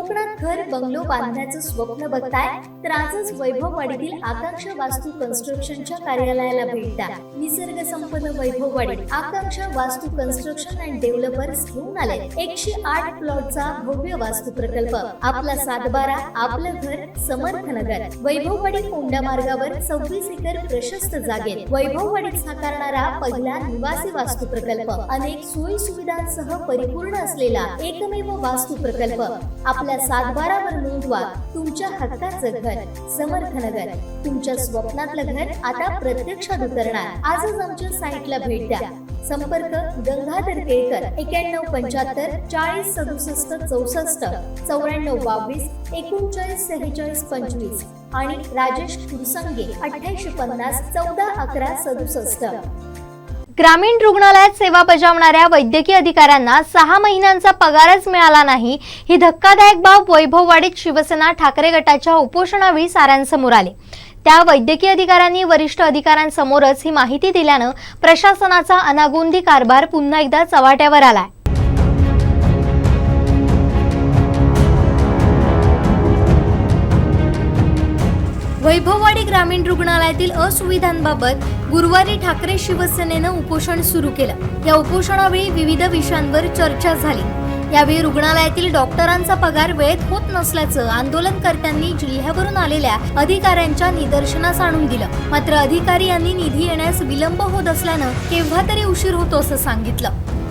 कोकणात घर बंगलो बांधण्याचं स्वप्न बघताय तर आजच वैभववाडीतील आकांक्षा वास्तू कन्स्ट्रक्शनच्या कार्यालयाला भेट द्या। निसर्ग संपन्न वैभववाडी आकांक्षा वास्तू कन्स्ट्रक्शन अँड डेव्हलपर्स घेऊन आले 108 प्लॉटचा भव्य वास्तू प्रकल्प। आपला सातबारा, आपलं घर, समर्थ नगर। वैभववाडी कोंडा मार्गावर 26 एकर प्रशस्त जागेत वैभववाडीत साकारणारा पहिला निवासी वास्तू प्रकल्प। अनेक सोयी सुविधांसह परिपूर्ण असलेला एकमेव वास्तू प्रकल्प। आपल्या सातबारावर नोंदवा तुमच्या हक्काचं घर, समर्थ नगर। तुमच्या स्वप्नातलं घर आता प्रत्यक्षात उतरणार। आजच आमच्या साईटला भेट द्या। संपर्क गंगाधर केळकर 9175 40 67 64 94 22 39 46 25 आणि राजेश कुरसंगे 8850 14 11 67। ग्रामीण रुग्णालयात सेवा बजावणाऱ्या वैद्यकीय अधिकाऱ्यांना 6 महिन्यांचा पगारच मिळाला नाही, ही धक्कादायक बाब वैभववाडीत शिवसेना ठाकरे गटाच्या उपोषणावेळी साऱ्यांसमोर आली। त्या वैद्यकीय अधिकाऱ्यांनी वरिष्ठ अधिकाऱ्यांसमोरच ही माहिती दिल्यानं प्रशासनाचा अनागोंदी कारभार पुन्हा एकदा चव्हाट्यावर आलाय। वैभववाडी ग्रामीण रुग्णालयातील असुविधांबाबत गुरुवारी ठाकरे शिवसेनेनं उपोषण सुरू केलं। या उपोषणावेळी विविध विषयांवर चर्चा झाली। यावेळी रुग्णालयातील डॉक्टरांचा पगार वेळेत होत नसल्याचं आंदोलनकर्त्यांनी जिल्ह्यावरून आलेल्या अधिकाऱ्यांच्या निदर्शनास आणून दिलं। मात्र अधिकारी यांनी निधी येण्यास विलंब होत असल्यानं केव्हा तरी उशीर होतो असं सांगितलं।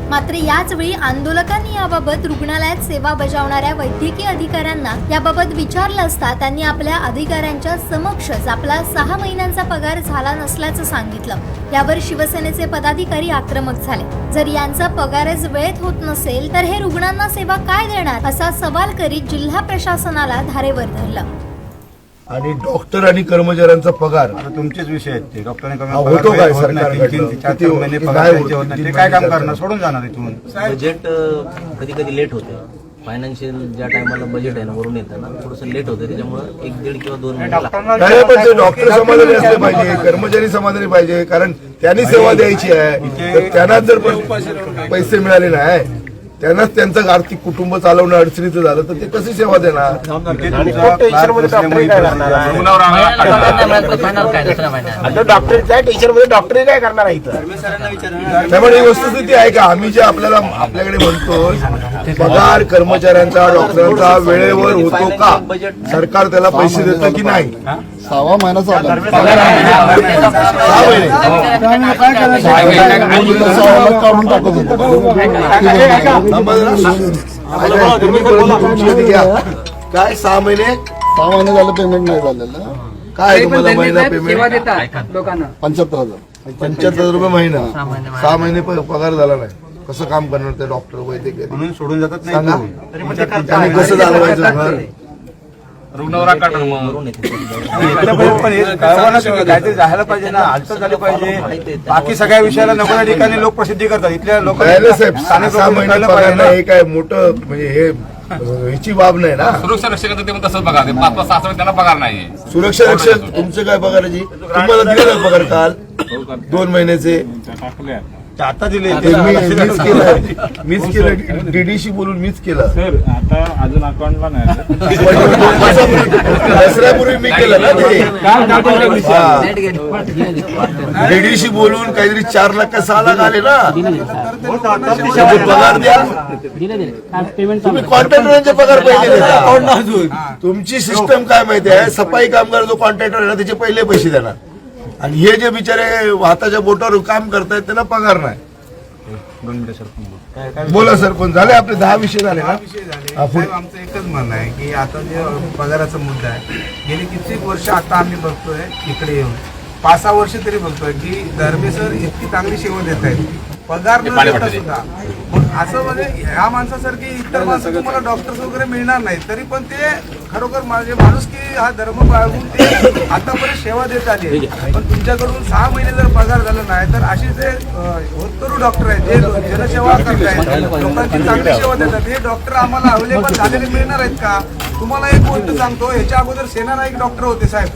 मात्र याच वेळी आंदोलकांनी याबाबत रुग्णालयात सेवा बजावणाऱ्या वैद्यकीय अधिकाऱ्यांना याबाबत विचारलं असता त्यांनी आपल्या अधिकाऱ्यांच्या समक्षच आपला 6 महिन्यांचा पगार झाला नसल्याचं सांगितलं। यावर शिवसेनेचे पदाधिकारी आक्रमक झाले। जर यांचा पगारच वेळेत होत नसेल तर हे रुग्णांना सेवा काय देणार असा सवाल करीत जिल्हा प्रशासनाला धारेवर धरलं। आणि डॉक्टर आणि कर्मचाऱ्यांचा पगार तुमचेच विषय आहेत ते डॉक्टरांनी होतो काय सरकार महिने पगार द्यायचे होत नाही, ते काय काम करणार, सोडून जाणार इथून। बजेट कधी कधी लेट होते। फायनान्शियल ज्या टायमाला बजेट आहे ना वरून येतं ना थोडंसं लेट होतं, त्याच्यामुळे 1-1.5 किंवा 2 महिने लागतात। डॉक्टर समाधानी असले पाहिजे, कर्मचारी समाधानी पाहिजे, कारण त्यांनी सेवा द्यायची आहे। तर त्यांना जर पैसे मिळाले नाही, त्यांनाच त्यांचं आर्थिक कुटुंब चालवणं अडचणीचं झालं तर ते कशी सेवा देणार? डॉक्टरच्या टीचरमध्ये डॉक्टर काय करणार आहे त्यामुळे ही वस्तुस्थिती आहे का आम्ही जे आपल्याकडे म्हणतो पगार कर्मचाऱ्यांचा डॉक्टरांचा वेळेवर होतो का? सरकार त्याला पैसे देतं की नाही? 6 महिन्याचा काढून टाकत काय 6 महिने झालं पेमेंट नाही झालेलं। काय तुम्हाला महिना पेमेंट? 75,000 रुपये महिना। 6 महिने पगार झाला नाही, कसं काम करणार ते डॉक्टर वैद्यकीय? म्हणून सोडून जातात नाही आणि कसं चालवायचं? काहीतरी जायला पाहिजे ना, हालचाल झाली पाहिजे। बाकी सगळ्या विषयाला नको त्या ठिकाणी लोक प्रसिद्धी करतात, इथल्या लोक साहेब 6 महिने पगार नाही, हे काय मोठं म्हणजे हे ह्याची बाब नाही ना। सुरक्षा रक्षक ते पण तसंच बघा, 5-6 त्यांना पगार नाही। सुरक्षा रक्षक तुमचं काय पगाराची? तुम्हाला दिलेला पगार काल 2 महिन्याचे आता दिले, मीच केलं डीडीशी बोलून मीच केलं। सर आता अजून अकाउंटला नाही, दसऱ्यापूर्वी मी केलं ना ते। डीडीशी बोलून काहीतरी 4 लाख का 6 लाख आले ना, पगार द्या। तुम्ही कॉन्ट्रॅक्टरांचे पगार पहिले देता। तुमची सिस्टम काय माहिती आहे? सफाई कामगार जो कॉन्ट्रॅक्टर आहे ना त्याचे पहिले पैसे देणार, आणि हे जे बिचारे हाताच्या बोटावर काम करतायत त्यांना पगार नाही। बोला सरपंच, झाले आपले 10 विषय झाले ना? आमचं एकच म्हणणं आहे की आता जे पगाराचा मुद्दा आहे, गेली कित्येक वर्ष आता आम्ही बघतोय इकडे येऊन 5-6 वर्ष तरी बघतोय की धर्मे सर इतकी चांगली सेवा देत आहेत, पगार न देता सुद्धा। मग असं म्हणजे ह्या माणसासारखी इतर माणसं तुम्हाला डॉक्टर्स वगैरे मिळणार नाही, तरी पण ते खरोखर माझे माणूस की हा धर्म बाळगून ते आतापर्यंत सेवा देत आले। पण तुमच्याकडून 6 महिने जर पगार झाला नाही तर असे जे होतकरू डॉक्टर आहेत, जे जनसेवा करतायत, लोकांची चांगली सेवा देतात, हे डॉक्टर आम्हाला अवेलेबल झालेले मिळणार आहेत का? तुम्हाला एक गोष्ट सांगतो, ह्याच्या अगोदर सेनानाईक डॉक्टर होते साहेब,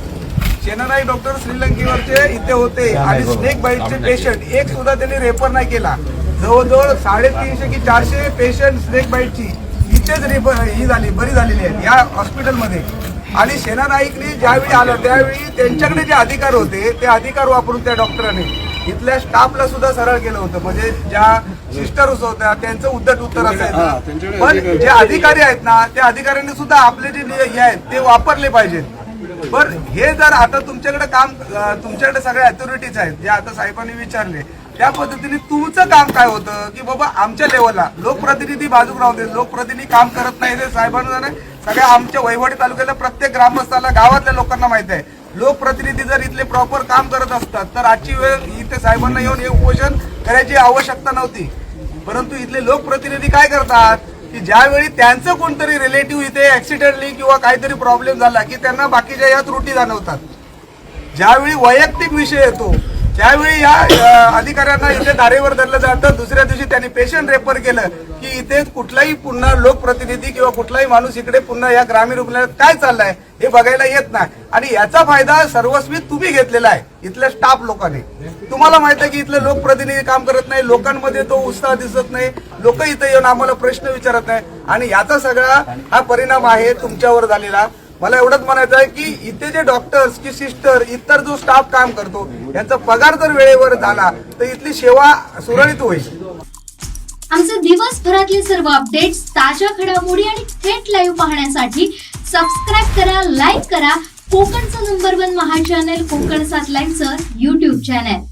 सेनानाईक डॉक्टर श्रीलंकेवरचे इथे होते, आणि स्नेक बाईटचे पेशंट एक सुद्धा त्यांनी रेफर नाही केला। जवळजवळ 350 की 400 पेशंट स्नेक बाईटची नुकतेच ही झाली बरी झालेली आहे या हॉस्पिटलमध्ये. आणि सेना नाईकने ज्यावेळी आलं त्यावेळी त्यांच्याकडे जे अधिकार होते ते अधिकार वापरून त्या डॉक्टरांनी इथल्या स्टाफला सुद्धा सरळ केलं होतं. म्हणजे ज्या सिस्टर्स होत्या त्यांचं उद्धट उत्तर असायचं. पण जे अधिकारी आहेत ना त्या अधिकाऱ्यांनी सुद्धा आपले जे हे आहेत ते वापरले पाहिजेत. पण हे जर आता तुमच्याकडे काम तुमच्याकडे सगळ्या अथॉरिटीज आहेत जे आता साहेबांनी विचारले त्या पद्धतीने तुमचं काम काय होतं की बाबा आमच्या लेवलला लोकप्रतिनिधी बाजूक राहू दे, लोकप्रतिनिधी काम करत नाही हे साहेबांना नाही. सगळ्या आमच्या वैभववाडी तालुक्यातल्या प्रत्येक ग्रामस्थाला गावातल्या लोकांना माहिती आहे. लोकप्रतिनिधी जर इथले प्रॉपर काम करत असतात तर आजची वेळ इथे साहेबांना येऊन हे उपोषण करायची आवश्यकता नव्हती. परंतु इथले लोकप्रतिनिधी काय करतात की ज्यावेळी त्यांचं कोणतरी रिलेटिव्ह इथे ऍक्सिडेंटली किंवा काहीतरी प्रॉब्लेम झाला की त्यांना बाकीच्या या त्रुटी जाणवतात. ज्यावेळी वैयक्तिक विषय येतो त्यावेळी या अधिकाऱ्यांना इथे धारेवर धरलं जातं. दुसऱ्या दिवशी त्यांनी पेशंट रेफर केलं की इथे कुठलाही पुन्हा लोकप्रतिनिधी किंवा कुठलाही माणूस इकडे पुन्हा या ग्रामीण रुग्णालयात काय चाललंय हे बघायला येत नाही. आणि याचा फायदा सर्वस्वी तुम्ही घेतलेला आहे इथल्या स्टाफ लोकांनी. तुम्हाला माहित आहे की इथले लोकप्रतिनिधी काम करत नाही, लोकांमध्ये तो उत्साह दिसत नाही, लोक इथे येऊन आम्हाला प्रश्न विचारत नाही. आणि याचा सगळा हा परिणाम आहे तुमच्यावर झालेला. मला एवढंच म्हणायचं आहे की इथे जे डॉक्टर्स की सिस्टर इतर जो स्टाफ काम करतो यांचा पगार जर वेळेवर झाला तर इथली सेवा सुरळीत होईल. आमचे दिवसभरातले सर्व अपडेट्स, ताज्या घडामोडी आणि थेट लाईव्ह पाहण्यासाठी सबस्क्राईब करा, लाईक करा कोकणचं नंबर 1 महा चॅनल कोकण 7 लाईव्हचं YouTube चॅनल.